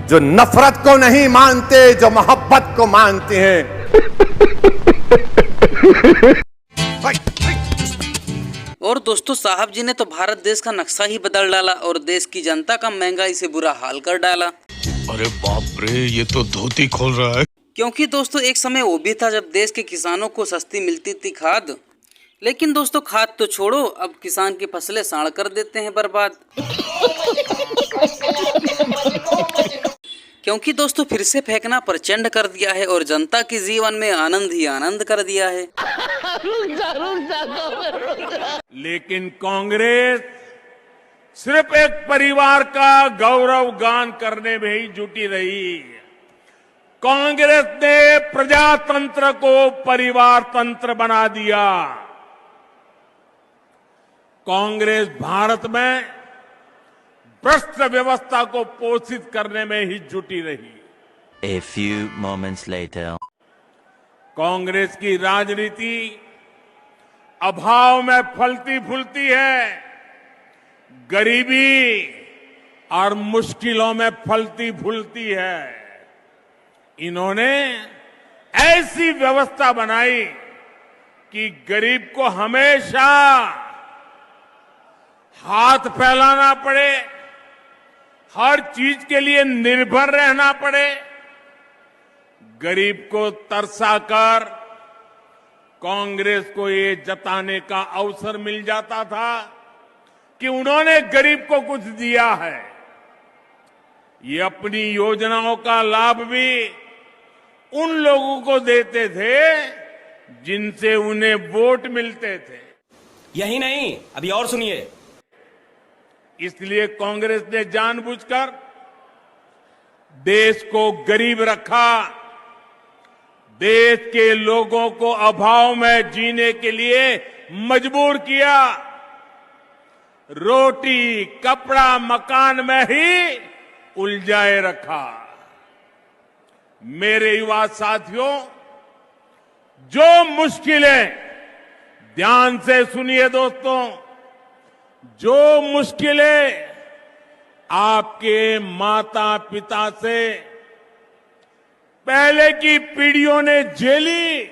जो नफरत को नहीं मानते, जो मोहब्बत को मानते हैं। और दोस्तों, साहब जी ने तो भारत देश का नक्शा ही बदल डाला और देश की जनता का महंगाई से बुरा हाल कर डाला। अरे बाप रे, ये तो धोती खोल रहा है। क्योंकि दोस्तों, एक समय वो भी था जब देश के किसानों को सस्ती मिलती थी खाद। लेकिन दोस्तों, खाद तो छोड़ो, अब किसान की फसलें साड़ कर देते हैं बर्बाद। क्योंकि दोस्तों, फिर से फेंकना प्रचंड कर दिया है और जनता के जीवन में आनंद ही आनंद कर दिया है। लेकिन कांग्रेस सिर्फ एक परिवार का गौरव गान करने में ही जुटी रही। कांग्रेस ने प्रजातंत्र को परिवार तंत्र बना दिया। कांग्रेस भारत में भ्रष्ट व्यवस्था को पोषित करने में ही जुटी रही। A few moments later. Congress की राजनीति अभाव में फलती फूलती है, गरीबी और मुश्किलों में फलती फूलती है। इन्होंने ऐसी व्यवस्था बनाई कि गरीब को हमेशा हाथ फैलाना पड़े, हर चीज के लिए निर्भर रहना पड़े। गरीब को तरसाकर कांग्रेस को ये जताने का अवसर मिल जाता था कि उन्होंने गरीब को कुछ दिया है। ये अपनी योजनाओं का लाभ भी उन लोगों को देते थे जिनसे उन्हें वोट मिलते थे। यही नहीं, अभी और सुनिए। इसलिए कांग्रेस ने जानबूझकर देश को गरीब रखा, देश के लोगों को अभाव में जीने के लिए मजबूर किया, रोटी कपड़ा मकान में ही उलझाए रखा। मेरे युवा साथियों, जो मुश्किलें, ध्यान से सुनिए दोस्तों, जो मुश्किलें आपके माता पिता से पहले की पीढ़ियों ने झेली,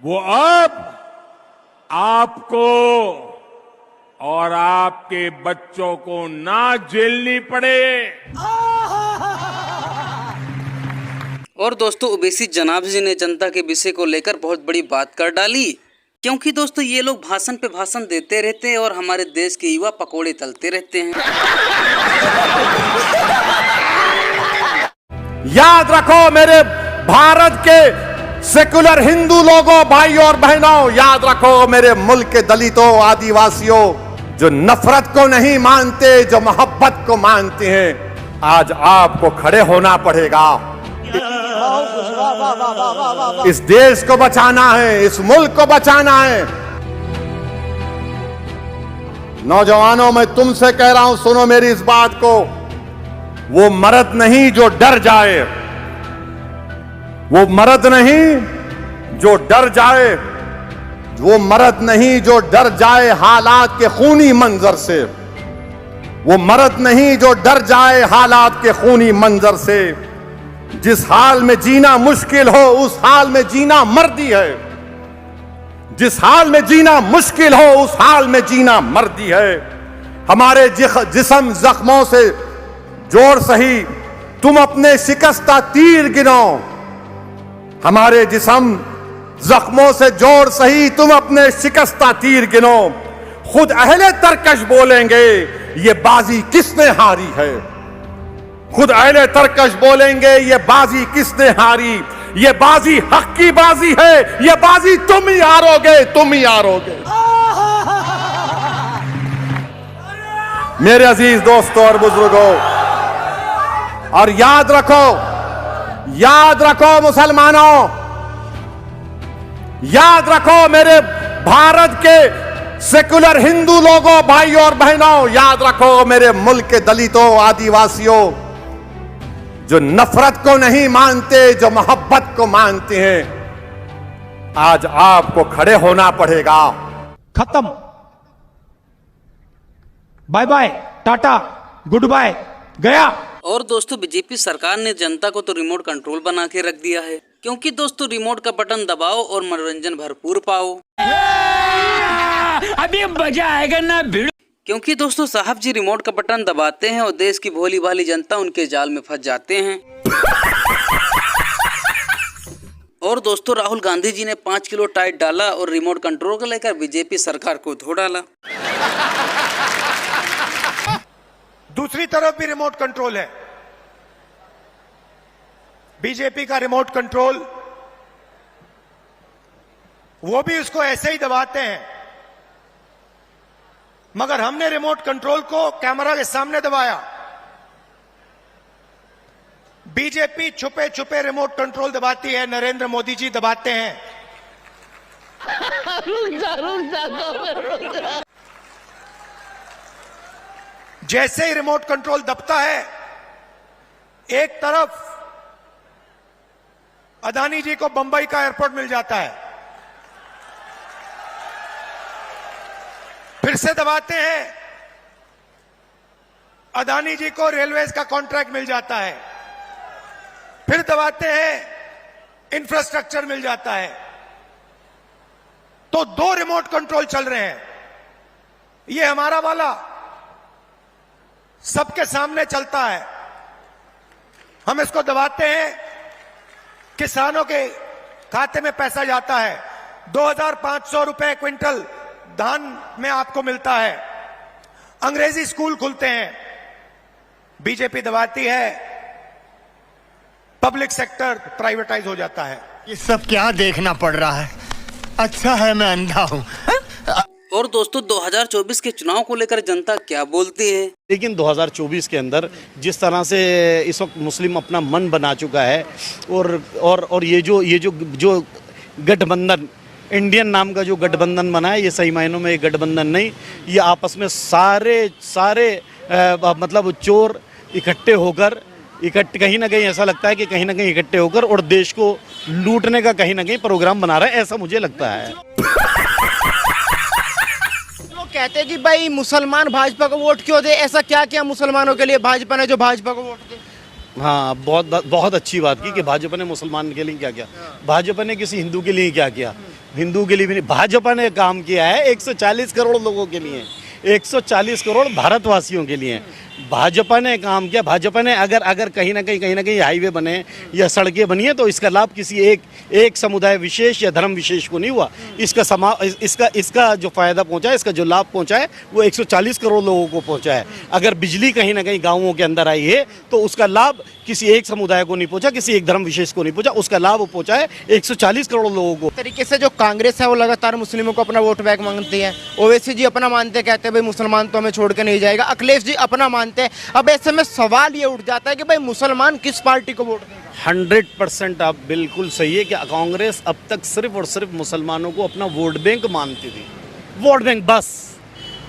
वो अब आपको और आपके बच्चों को ना झेलनी पड़े। और दोस्तों, ओवैसी जनाब जी ने जनता के विषय को लेकर बहुत बड़ी बात कर डाली। क्योंकि दोस्तों, ये लोग भाषण पे भाषण देते रहते हैं और हमारे देश के युवा पकोड़े तलते रहते हैं। याद रखो मेरे भारत के सेकुलर हिंदू लोगों, भाइयों और बहनों, याद रखो मेरे मुल्क के दलितों, आदिवासियों, जो नफरत को नहीं मानते, जो मोहब्बत को मानते हैं। आज आपको खड़े होना पड़ेगा। इस देश को बचाना है, इस मुल्क को बचाना है। नौजवानों, मैं तुमसे कह रहा हूं, सुनो मेरी इस बात को। वो मर्द नहीं जो डर जाए, वो मर्द नहीं जो डर जाए, वो मर्द नहीं जो डर जाए हालात के खूनी मंजर से, वो मर्द नहीं जो डर जाए हालात के खूनी मंजर से। जिस हाल में जीना मुश्किल हो, उस हाल में जीना मर्दी है। जिस हाल में जीना मुश्किल हो, उस हाल में जीना मर्दी है। हमारे जिस्म जख्मों से जोड़ सही तुम अपने शिकस्ता तीर गिनो। हमारे जिस्म जख्मों से जोड़ सही तुम अपने शिकस्ता तीर गिनो। खुद अहले तरकश बोलेंगे, ये बाजी किसने हारी है। खुद अहले तरकश बोलेंगे, ये बाजी किसने हारी। ये बाजी हक की बाजी है, ये बाजी तुम ही हारोगे, तुम ही हारोगे। मेरे अजीज दोस्तों और बुजुर्गों, और याद रखो मुसलमानों, याद रखो मेरे भारत के सेकुलर हिंदू लोगों, भाइयों और बहनों, याद रखो मेरे मुल्क के दलितों, आदिवासियों, जो नफरत को नहीं मानते, जो मोहब्बत को मानते हैं। आज आपको खड़े होना पड़ेगा। खत्म, bye bye, tata, goodbye, गया। और दोस्तों बीजेपी सरकार ने जनता को तो रिमोट कंट्रोल बना के रख दिया है, क्योंकि दोस्तों रिमोट का बटन दबाओ और मनोरंजन भरपूर पाओ। अभी मजा आएगा ना भिड़। क्योंकि दोस्तों साहब जी रिमोट का बटन दबाते हैं और देश की भोली भाली जनता उनके जाल में फंस जाते हैं। और दोस्तों राहुल गांधी जी ने 5 किलो टाइट डाला और रिमोट कंट्रोल को लेकर बीजेपी सरकार को धो डाला। दूसरी तरफ भी रिमोट कंट्रोल है। बीजेपी का रिमोट कंट्रोल, वो भी उसको ऐसे ही दबाते हैं, मगर हमने रिमोट कंट्रोल को कैमरा के सामने दबाया। बीजेपी छुपे छुपे रिमोट कंट्रोल दबाती है, नरेंद्र मोदी जी दबाते हैं। जैसे ही रिमोट कंट्रोल दबता है, एक तरफ अदानी जी को बंबई का एयरपोर्ट मिल जाता है, फिर से दबाते हैं, अदानी जी को रेलवेज का कॉन्ट्रैक्ट मिल जाता है, फिर दबाते हैं, इंफ्रास्ट्रक्चर मिल जाता है। तो 2 रिमोट कंट्रोल चल रहे हैं। ये हमारा वाला सबके सामने चलता है, हम इसको दबाते हैं, किसानों के खाते में पैसा जाता है, 2500 रुपए क्विंटल धान में आपको मिलता है, अंग्रेजी स्कूल खुलते हैं। बीजेपी दबाती है, पब्लिक सेक्टर प्राइवेटाइज हो जाता है। ये सब क्या देखना पड़ रहा है? अच्छा है मैं अंधा हूं। और दोस्तों 2024 के चुनाव को लेकर जनता क्या बोलती है? लेकिन 2024 के अंदर जिस तरह से इस वक्त मुस्लिम अपना मन बना चुका है, और ये जो गठबंधन, इंडियन नाम का जो गठबंधन बना है, ये सही मायनों में एक गठबंधन नहीं, ये आपस में सारे मतलब चोर इकट्ठे होकर कहीं ना कहीं ऐसा लगता है कि कहीं ना कहीं इकट्ठे होकर और देश को लूटने का कहीं ना कहीं प्रोग्राम बना रहा है, ऐसा मुझे लगता है। लोग कहते हैं कि भाई मुसलमान भाजपा को वोट क्यों दे, ऐसा क्या किया मुसलमानों के लिए भाजपा ने जो भाजपा को वोट दे? हाँ, बहुत अच्छी बात की कि भाजपा ने मुसलमान के लिए क्या किया। भाजपा ने किसी हिंदू के लिए क्या किया? हिंदू के लिए भी नहीं, भाजपा ने काम किया है 140 करोड़ लोगों के लिए, 140 करोड़ भारतवासियों के लिए भाजपा ने काम किया। भाजपा ने अगर कहीं ना कहीं हाईवे बने या सड़कें बनी है, तो इसका लाभ किसी एक समुदाय विशेष या धर्म विशेष को नहीं हुआ। इसका जो फायदा पहुंचा है, इसका जो लाभ पहुंचा है, वो 140 करोड़ लोगों को पहुंचा है। अगर बिजली कहीं ना कहीं गाँवों के अंदर आई है, तो उसका लाभ किसी एक समुदाय को नहीं पहुंचा, किसी एक धर्म विशेष को नहीं पहुंचा, उसका लाभ पहुंचा है 140 करोड़ लोगों को। तरीके से जो कांग्रेस है वो लगातार मुस्लिमों को अपना वोट बैंक मांगती है। ओवैसी जी अपना मानते, कहते हैं भाई मुसलमान तो हमें छोड़ के नहीं जाएगा। अखिलेश जी अपना मानते हैं। अब ऐसे में सवाल ये उठ जाता है कि भाई मुसलमान किस पार्टी को वोट देगा? 100% आप बिल्कुल सही है कि कांग्रेस अब तक सिर्फ और सिर्फ मुसलमानों को अपना वोट बैंक मानती थी। वोट बैंक बस,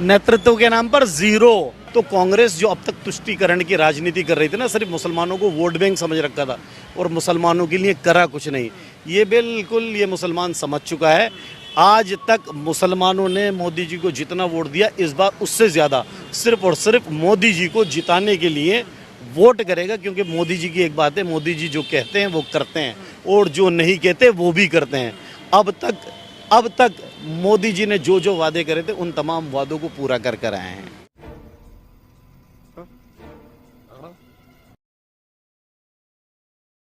नेतृत्व के नाम पर जीरो। तो कांग्रेस जो अब तक तुष्टीकरण की राजनीति कर रही थी ना, सिर्फ मुसलमानों को वोट बैंक समझ रखा था और मुसलमानों के लिए करा कुछ नहीं। ये मुसलमान समझ चुका है। आज तक मुसलमानों ने मोदी जी को जितना वोट दिया, इस बार उससे ज़्यादा सिर्फ और सिर्फ मोदी जी को जिताने के लिए वोट करेगा। क्योंकि मोदी जी की एक बात है, मोदी जी जो कहते हैं वो करते हैं, और जो नहीं कहते वो भी करते हैं। अब तक मोदी जी ने जो वादे करे थे, उन तमाम वादों को पूरा कर आए हैं।